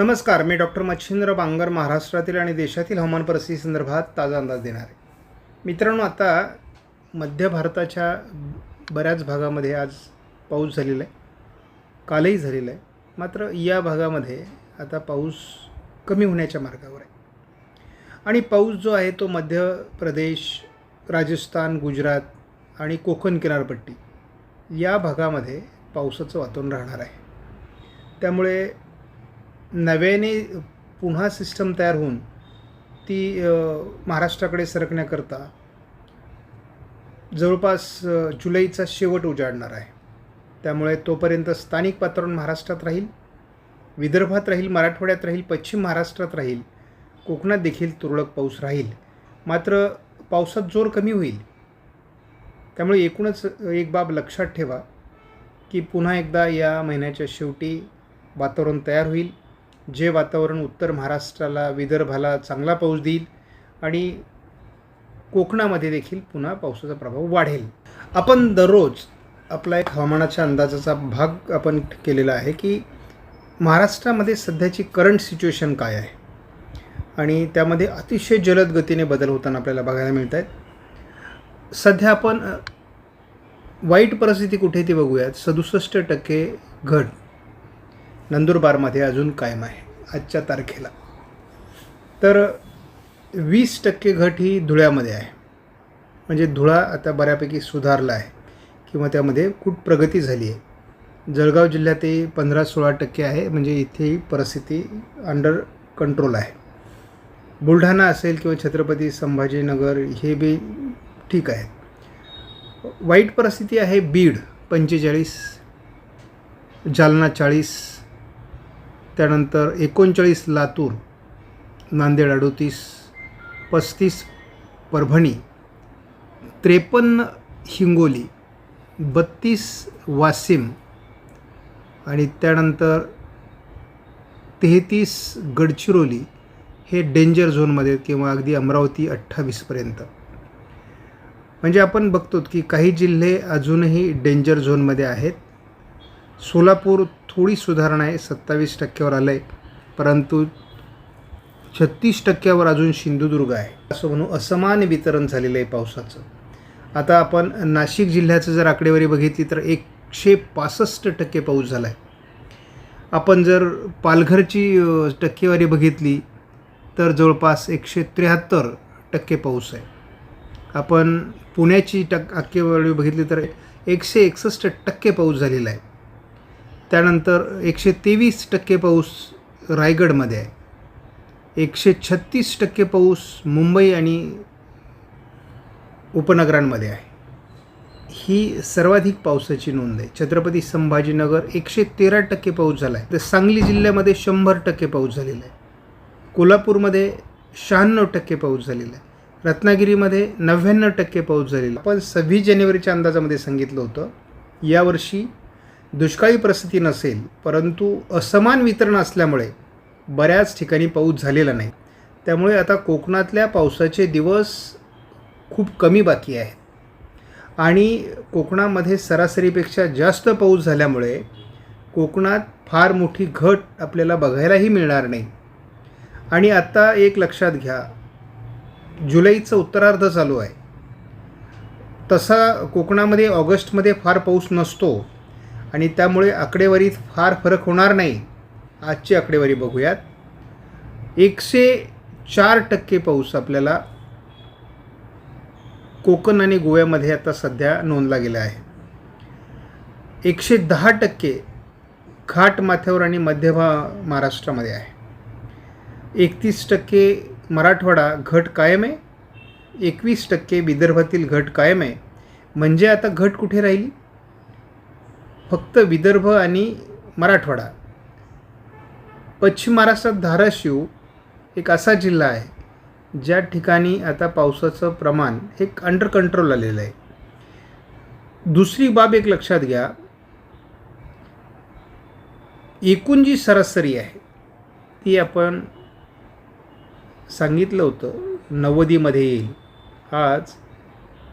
नमस्कार, मी डॉक्टर मच्छिंद्र बांगर महाराष्ट्रातील आणि देशातील हवामान परिस्थिती संदर्भात ताजा अंदाज देणार आहे. मित्रांनो, आता मध्य भारताच्या बऱ्याच भागामध्ये आज पाऊस झालेला आहे, कालही झालेला आहे. मात्र या भागामध्ये आता पाऊस कमी होण्याच्या मार्गावर आहे आणि पाऊस जो आहे तो मध्य प्रदेश, राजस्थान, गुजरात आणि कोकण किनारपट्टी या भागामध्ये पावसाचं वातावरण राहणार आहे. त्यामुळे नव्याने पुन्हा सिस्टम तयार होऊन ती महाराष्ट्राकडे सरकण्याकरता जवळपास जुलैचा शेवट उजाडणार आहे. त्यामुळे तोपर्यंत स्थानिक वातावरण महाराष्ट्रात राहील, विदर्भात राहील, मराठवाड्यात राहील, पश्चिम महाराष्ट्रात राहील, कोकणात देखील तुरळक पाऊस राहील. मात्र पावसात जोर कमी होईल. त्यामुळे एकूणच एक बाब लक्षात ठेवा की पुन्हा एकदा या महिन्याच्या शेवटी वातावरण तयार होईल, जे वातावरण उत्तर महाराष्ट्राला, विदर्भाला चांगला पाऊस देईल आणि कोकणामध्ये देखील पुन्हा पावसाचा प्रभाव वाढेल. आपण दररोज आपला एक हवामानाच्या अंदाजाचा भाग आपण केलेला आहे की महाराष्ट्रामध्ये सध्याची करंट सिच्युएशन काय आहे आणि त्यामध्ये अतिशय जलद गतीने बदल होताना आपल्याला बघायला मिळत आहेत. सध्या आपण वाईट परिस्थिती कुठे ती बघूयात. 67% घट नंदुरबारमध्ये अजून कायम आहे आजच्या तारखेला. तर 20% घट ही धुळ्यामध्ये आहे. म्हणजे धुळा आता बऱ्यापैकी सुधारला आहे किंवा त्यामध्ये खूप प्रगती झाली आहे. जळगाव जिल्ह्यातही 15-16% आहे. म्हणजे इथेही परिस्थिती अंडर कंट्रोल आहे. बुलढाणा असेल किंवा छत्रपती संभाजीनगर हे बी ठीक आहे. वाईट परिस्थिती आहे बीड 45, जालना 40, त्यानंतर 39 लातूर, नांदेड 38, 35 परभणी, 53 हिंगोली, 32 वाशिम आणि त्यानंतर 33 गडचिरोली हे डेंजर झोनमध्ये किंवा अगदी अमरावती 28पर्यंत. म्हणजे आपण बघतो की काही जिल्हे अजूनही डेंजर झोनमध्ये आहेत. सोलापूर थोडी सुधारणा आहे, 27%वर आलं आहे, परंतु 36%वर अजून सिंधुदुर्ग आहे. असं म्हणून असमान वितरण झालेलं आहे पावसाचं. आता आपण नाशिक जिल्ह्याचं जर आकडेवारी बघितली तर 165% पाऊस झाला आहे. आपण जर पालघरची टक्केवारी बघितली तर जवळपास 173% पाऊस आहे. आपण पुण्याची टक्केवारी बघितली तर 161% पाऊस झालेला आहे. त्यानंतर 123% पाऊस रायगडमध्ये आहे. 136% पाऊस मुंबई आणि उपनगरांमध्ये आहे. ही सर्वाधिक पावसाची नोंद आहे. छत्रपती संभाजीनगर 113% पाऊस झाला आहे. तर सांगली जिल्ह्यामध्ये 100% पाऊस झालेला आहे. कोल्हापूरमध्ये 96% पाऊस झालेला आहे. रत्नागिरीमध्ये 99% पाऊस झालेला. आपण 26 जानेवारीच्या अंदाजामध्ये सांगितलं होतं यावर्षी दुष्काळी परिस्थिती नसेल, परंतु असमान वितरण असल्यामुळे बऱ्याच ठिकाणी पाऊस झालेला नाही. त्यामुळे आता कोकणातल्या पावसाचे दिवस खूप कमी बाकी आहेत आणि कोकणामध्ये सरासरीपेक्षा जास्त पाऊस झाल्यामुळे कोकणात फार मोठी घट आपल्याला बघायलाही मिळणार नाही. आणि आता एक लक्षात घ्या, जुलैचं उत्तरार्ध चालू आहे. तसा कोकणामध्ये ऑगस्टमध्ये फार पाऊस नसतो आणि त्यामुळे आकडेवारीत फार फरक होणार नाही. आजची आकडेवारी बघूयात. 104% पाऊस आपल्याला कोकण आणि गोव्यामध्ये आता सध्या नोंदला गेला आहे. 110% घाट माथ्यावर आणि मध्य महाराष्ट्रामध्ये आहे. 31% मराठवाडा घट कायम आहे. 21% विदर्भातील घट कायम आहे. म्हणजे आता घट कुठे राहिली? फक्त विदर्भ आणि मराठवाडा. पश्चिम महाराष्ट्रात धाराशिव एक असा जिल्हा आहे ज्या ठिकाणी आता पावसाचं प्रमाण हे अंडर कंट्रोल आलेलं आहे. दुसरी बाब एक लक्षात घ्या, एकूण जी सरासरी आहे ती आपण सांगितलं होतं 90मध्ये येईल. आज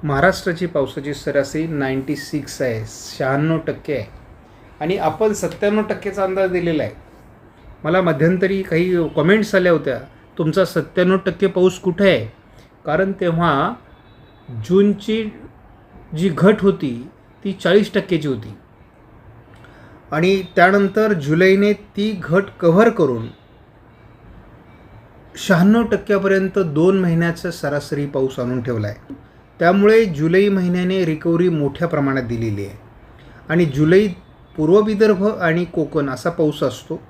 महाराष्ट्राची पावसाची सरासरी 96 आहे, 96% आहे आणि आपण 97%चा अंदाज दिलेला आहे. मला मध्यंतरी काही कमेंट्स आल्या होत्या, तुमचा 97% पाऊस कुठे आहे? कारण तेव्हा जूनची जी घट होती ती 40%ची होती आणि त्यानंतर जुलैने ती घट कव्हर करून 96%पर्यंत 2 महिन्याचा सरासरी पाऊस आणून ठेवला आहे. त्यामुळे जुलै महिन्याने रिकव्हरी मोठ्या प्रमाणात दिलेली आहे आणि जुलै पूर्व विदर्भ आणि कोकण असा पाऊस असतो.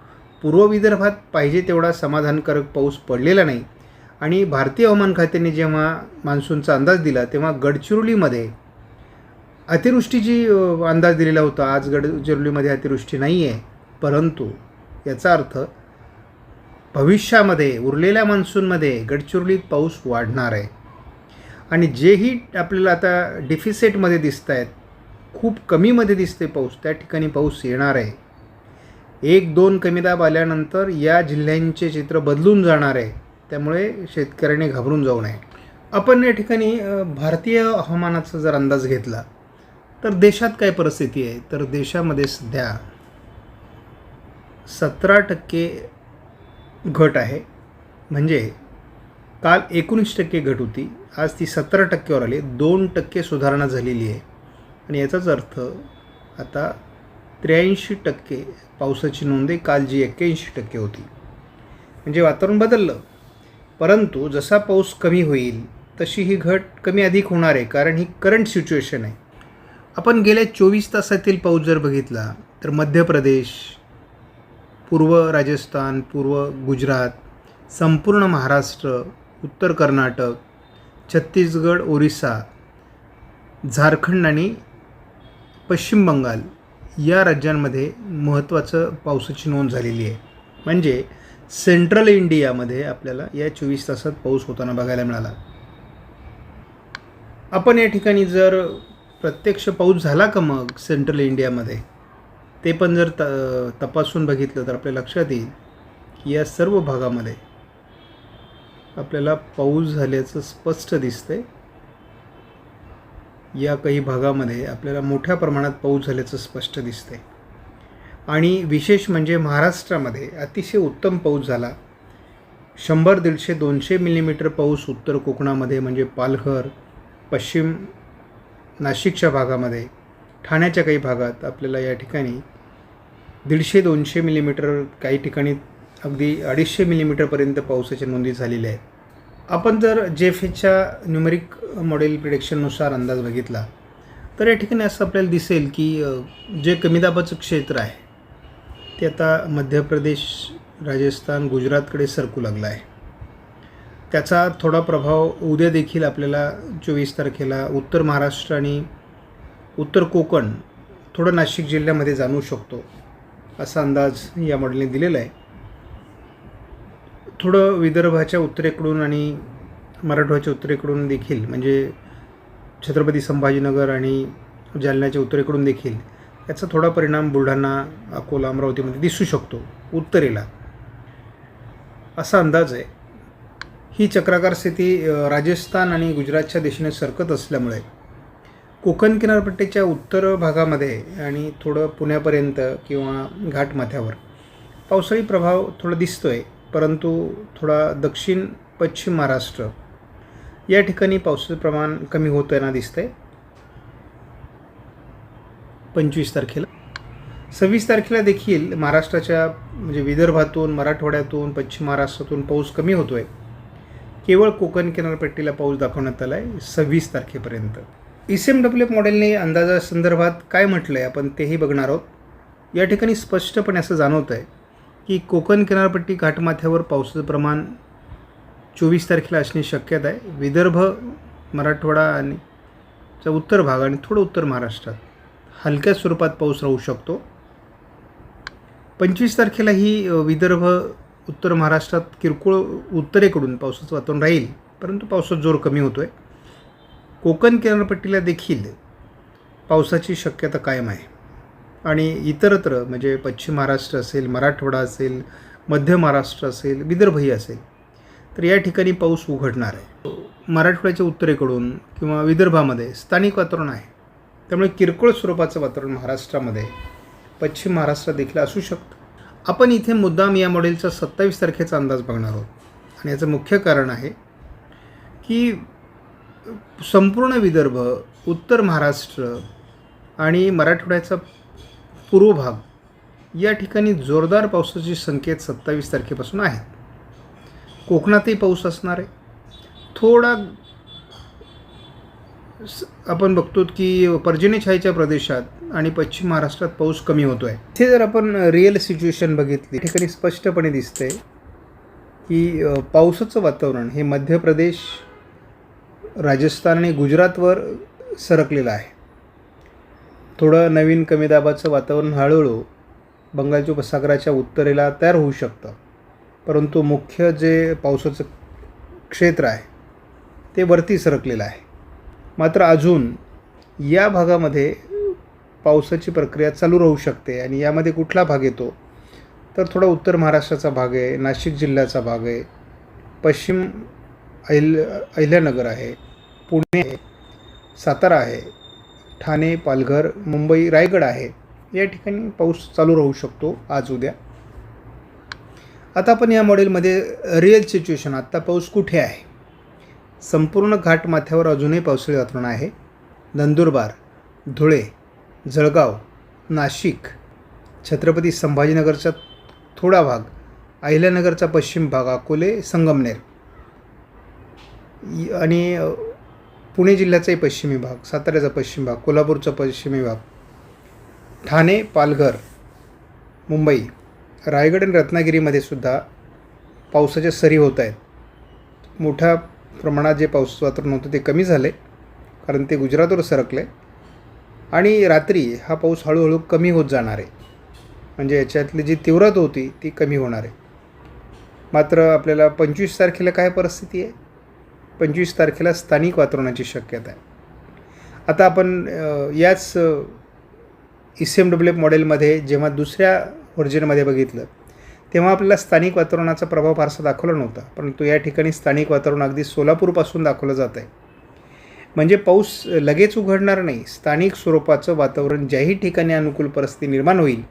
पूर्व विदर्भात पाहिजे तेवढा समाधानकारक पाऊस पडलेला नाही आणि भारतीय हवामान खात्याने जेव्हा मान्सूनचा अंदाज दिला तेव्हा गडचिरोलीमध्ये अतिवृष्टीची अंदाज दिलेला होता. आज गडचिरोलीमध्ये अतिवृष्टी नाही आहे, परंतु याचा अर्थ भविष्यामध्ये उरलेल्या मान्सूनमध्ये गडचिरोलीत पाऊस वाढणार आहे आणि जेही आपल्याला आता डिफिसिटमध्ये दिसत आहेत, खूप कमीमध्ये दिसते पाऊस, त्या ठिकाणी पाऊस येणार आहे. 1-2 कमी दाब आल्यानंतर या जिल्ह्यांचे चित्र बदलून जाणार आहे. त्यामुळे शेतकऱ्यांनी घाबरून जाऊ नये. आपण या ठिकाणी भारतीय हवामानाचा जर अंदाज घेतला तर देशात काय परिस्थिती आहे, तर देशामध्ये सध्या 17% घट आहे. म्हणजे काल 19% घट होती, आज ती 17%वर आली. 2% सुधारणा झालेली आहे आणि याचाच अर्थ आता 83% पावसाची नोंद आहे, काल जी 81% होती. म्हणजे वातावरण बदललं, परंतु जसा पाऊस कमी होईल तशी ही घट कमी अधिक होणार आहे, कारण ही करंट सिच्युएशन आहे. आपण गेल्या 24 तासातील पाऊस जर बघितला तर मध्य प्रदेश, पूर्व राजस्थान, पूर्व गुजरात, संपूर्ण महाराष्ट्र, उत्तर कर्नाटक, छत्तीसगड, ओरिसा, झारखंड आणि पश्चिम बंगाल या राज्यांमध्ये महत्त्वाचं पावसाची नोंद झालेली आहे. म्हणजे सेंट्रल इंडियामध्ये आपल्याला या 24 तासात पाऊस होताना बघायला मिळाला. आपण या ठिकाणी जर प्रत्यक्ष पाऊस झाला का मग सेंट्रल इंडियामध्ये, ते पण जर तपासून बघितलं तर आपल्या लक्षात येईल की या सर्व भागामध्ये आपल्याला पाऊस झाल्याचं स्पष्ट दिसतंय. या काही भागामध्ये आपल्याला मोठ्या प्रमाणात पाऊस झाल्याचं स्पष्ट दिसतंय आणि विशेष म्हणजे महाराष्ट्रामध्ये अतिशय उत्तम पाऊस झाला. 100, 150, 200 मिलीमीटर पाऊस उत्तर कोकणामध्ये म्हणजे पालघर, पश्चिम नाशिकच्या भागामध्ये, ठाण्याच्या काही भागात आपल्याला या ठिकाणी 150-200 मिलीमीटर, काही ठिकाणी अगदी 250 मिलीमीटरपर्यंत पावसाच्या नोंदी झालेल्या आहेत. आपण जर जेफेच्या न्यूमेरिक मॉडेल प्रिडिक्शननुसार अंदाज बघितला तर या ठिकाणी असं आपल्याला दिसेल की जे कमी दाबाचं क्षेत्र आहे ते आता मध्य प्रदेश, राजस्थान, गुजरातकडे सरकू लागला आहे. त्याचा थोडा प्रभाव उद्या देखील आपल्याला 24 तारखेला उत्तर महाराष्ट्र आणि उत्तर कोकण, थोडं नाशिक जिल्ह्यामध्ये जाणवू शकतो, असा अंदाज या मॉडेलने दिलेला आहे. थोडं विदर्भाच्या उत्तरेकडून आणि मराठवाड्याच्या उत्तरेकडून देखील, म्हणजे छत्रपती संभाजीनगर आणि जालन्याच्या उत्तरेकडून देखील याचा थोडा परिणाम बुलढाणा, अकोला, अमरावतीमध्ये दिसू शकतो उत्तरेला, असा अंदाज आहे. ही चक्राकार स्थिती राजस्थान आणि गुजरातच्या दिशेने सरकत असल्यामुळे कोकण किनारपट्टीच्या उत्तर भागामध्ये आणि थोडं पुण्यापर्यंत किंवा घाटमाथ्यावर पावसाळी प्रभाव थोडा दिसतो आहे. परंतु थोडा दक्षिण पश्चिम महाराष्ट्र या ठिकाणी पावसाचं प्रमाण कमी होताना दिसतं आहे. 25 तारखेला, 26 तारखेला देखील महाराष्ट्राच्या म्हणजे विदर्भातून, मराठवाड्यातून, पश्चिम महाराष्ट्रातून पाऊस कमी होतो आहे. केवळ कोकण किनारपट्टीला पाऊस दाखवण्यात आला आहे 26 तारखेपर्यंत. ECMWF मॉडेलने अंदाजासंदर्भात काय म्हटलं आहे आपण तेही बघणार आहोत. या ठिकाणी स्पष्टपणे असं जाणवतं आहे की कोकण किनारपट्टी, घाटमाथ्यावर पावसाचं प्रमाण 24 तारखेला असण्याची शक्यता आहे. विदर्भ, मराठवाडा आणि उत्तर भाग आणि थोडं उत्तर महाराष्ट्रात हलक्या स्वरूपात पाऊस राहू शकतो. 25 तारखेला ही विदर्भ, उत्तर महाराष्ट्रात किरकोळ उत्तरेकडून पावसाचं वातावरण राहील, परंतु पावसाचा जोर कमी होतो आहे. कोकण किनारपट्टीला देखील पावसाची शक्यता कायम आहे आणि इतरत्र म्हणजे पश्चिम महाराष्ट्र असेल, मराठवाडा असेल, मध्य महाराष्ट्र असेल, विदर्भही असेल, तर या ठिकाणी पाऊस उघडणार आहे. मराठवाड्याच्या उत्तरेकडून किंवा विदर्भामध्ये स्थानिक वातावरण आहे, त्यामुळे किरकोळ स्वरूपाचं वातावरण महाराष्ट्रामध्ये, पश्चिम महाराष्ट्रात देखील असू शकतं. आपण इथे मुद्दाम या मॉडेलचा 27 तारखेचा अंदाज बघणार आहोत आणि याचं मुख्य कारण आहे की संपूर्ण विदर्भ, उत्तर महाराष्ट्र आणि मराठवाड्याचा पूर्व भाग या ठिकाणी जोरदार पावसाचे संकेत 27 तारखेपासून आहेत. कोकणातही पाऊस असणार आहे. थोडा आपण बघतो की पर्जन्यछायेच्या प्रदेशात आणि पश्चिम महाराष्ट्रात पाऊस कमी होतो आहे. इथे जर आपण रिअल सिच्युएशन बघितली, ठिकाणी स्पष्टपणे दिसतंय की पावसाचं वातावरण हे मध्य प्रदेश, राजस्थान आणि गुजरातवर सरकलेलं आहे. थोडं नवीन कमी दाबाचं वातावरण हळूहळू बंगालच्या उपसागराच्या उत्तरेला तयार होऊ शकतं, परंतु मुख्य जे पावसाचं क्षेत्र आहे ते वरती सरकलेलं आहे. मात्र अजून या भागामध्ये पावसाची प्रक्रिया चालू राहू शकते आणि यामध्ये कुठला भाग येतो तर थोडा उत्तर महाराष्ट्राचा भाग आहे, नाशिक जिल्ह्याचा भाग आहे, पश्चिम अहिल्यानगर आहे, पुणे आहे, सातारा आहे, ठाणे, पालघर, मुंबई, रायगड आहे. या ठिकाणी पाऊस चालू राहू शकतो आज उद्या. आता आपण या मॉडेलमध्ये रिअल सिच्युएशन, आत्ता पाऊस कुठे आहे. संपूर्ण घाटमाथ्यावर अजूनही पावसाळी वातावरण आहे. नंदुरबार, धुळे, जळगाव, नाशिक, छत्रपती संभाजीनगरचा थोडा भाग, अहिल्यानगरचा पश्चिम भाग, अकोले, संगमनेर आणि पुणे जिल्ह्याचाही पश्चिमी भाग, साताऱ्याचा पश्चिम भाग, कोल्हापूरचा पश्चिमी भाग, ठाणे, पालघर, मुंबई, रायगड आणि रत्नागिरीमध्ये सुद्धा पावसाच्या सरी होत आहेत. मोठ्या प्रमाणात जे पाऊस वातावरण होतं ते कमी झाले कारण ते गुजरातवर सरकले आणि रात्री हा पाऊस हळूहळू कमी होत जाणार आहे. म्हणजे याच्यातली जी तीव्रता होती ती कमी होणार आहे. मात्र आपल्याला 25 तारखेला काय परिस्थिती आहे. 25 तारखेला स्थानिक वातावरणाची शक्यता आहे. आता आपण याच ECMWF मॉडेलमध्ये जेव्हा दुसऱ्या व्हर्जनमध्ये बघितलं तेव्हा आपल्याला स्थानिक वातावरणाचा प्रभाव फारसा दाखवला नव्हता, परंतु या ठिकाणी स्थानिक वातावरण अगदी सोलापूरपासून दाखवलं जात आहे. म्हणजे पाऊस लगेच उघडणार नाही. स्थानिक स्वरूपाचं वातावरण ज्याही ठिकाणी अनुकूल परिस्थिती निर्माण होईल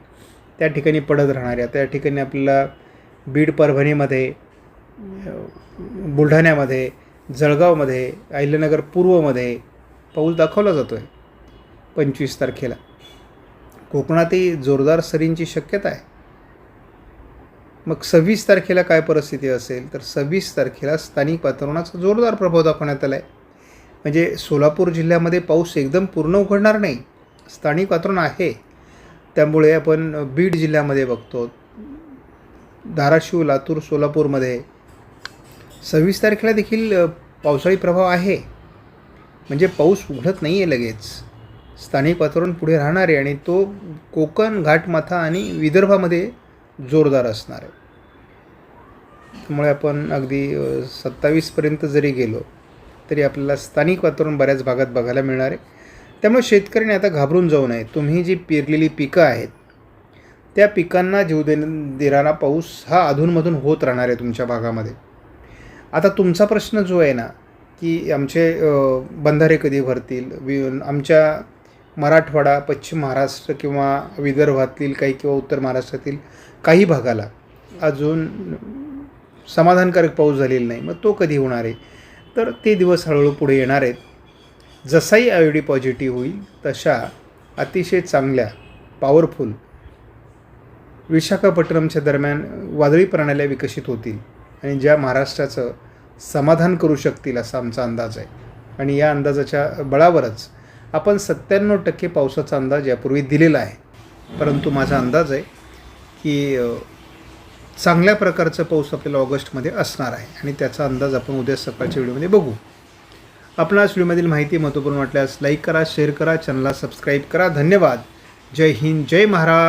त्या ठिकाणी पडत राहणार आहे. आता या ठिकाणी आपल्याला बीड, परभणीमध्ये, बुलढाण्यामध्ये, जळगावमध्ये, अहिल्यानगर पूर्वमध्ये पाऊस दाखवला जातो आहे 25 तारखेला. कोकणातही जोरदार सरींची शक्यता आहे. मग 26 तारखेला काय परिस्थिती असेल तर 26 तारखेला स्थानिक वातावरणाचा जोरदार प्रभाव दाखवण्यात आला आहे. म्हणजे सोलापूर जिल्ह्यामध्ये पाऊस एकदम पूर्ण उघडणार नाही, स्थानिक वातावरण आहे. त्यामुळे आपण बीड जिल्ह्यामध्ये बघतो, धाराशिव, लातूर, सोलापूरमध्ये 26 तारखेला देखील पावसाळी प्रभाव आहे. म्हणजे पाऊस उघडत नाही आहे लगेच, स्थानिक वातावरण पुढे राहणार आहे आणि तो कोकण, घाटमाथा आणि विदर्भामध्ये जोरदार असणार आहे. त्यामुळे आपण अगदी 27पर्यंत जरी गेलो तरी आपल्याला स्थानिक वातावरण बऱ्याच भागात बघायला मिळणार आहे. त्यामुळे शेतकऱ्यांनी आता घाबरून जाऊ नये. तुम्ही जी पेरलेली पिकं आहेत त्या पिकांना जीव देणारा पाऊस हा अधूनमधून होत राहणार आहे तुमच्या भागामध्ये. आता तुमचा प्रश्न जो आहे ना की आमचे बंधारे कधी भरतील, आमच्या मराठवाडा, पश्चिम महाराष्ट्र किंवा विदर्भातील काही किंवा उत्तर महाराष्ट्रातील काही भागाला अजून समाधानकारक पाऊस झालेला नाही, मग तो कधी होणार आहे. तर ते दिवस हळूहळू पुढे येणार आहेत. जसाही IOD पॉझिटिव्ह होईल तशा अतिशय चांगल्या पॉवरफुल विशाखापट्टणमच्या दरम्यान वादळी प्रणाल्या विकसित होतील आणि ज्या महाराष्ट्राचं समाधान करू शकतील असा आमचा अंदाज आहे. आणि या अंदाजाच्या बळावरच आपण 97% पावसाचा अंदाज यापूर्वी दिलेला आहे. परंतु माझा अंदाज आहे की चांगल्या प्रकारचा पाऊस आपल्याला ऑगस्टमध्ये असणार आहे आणि त्याचा अंदाज आपण उद्या सकाळच्या व्हिडिओमध्ये बघू. आपणास व्हिडिओमधील माहिती महत्त्वपूर्ण वाटल्यास लाईक करा, शेअर करा, चॅनलला सबस्क्राईब करा. धन्यवाद. जय हिंद, जय महाराष्ट्र.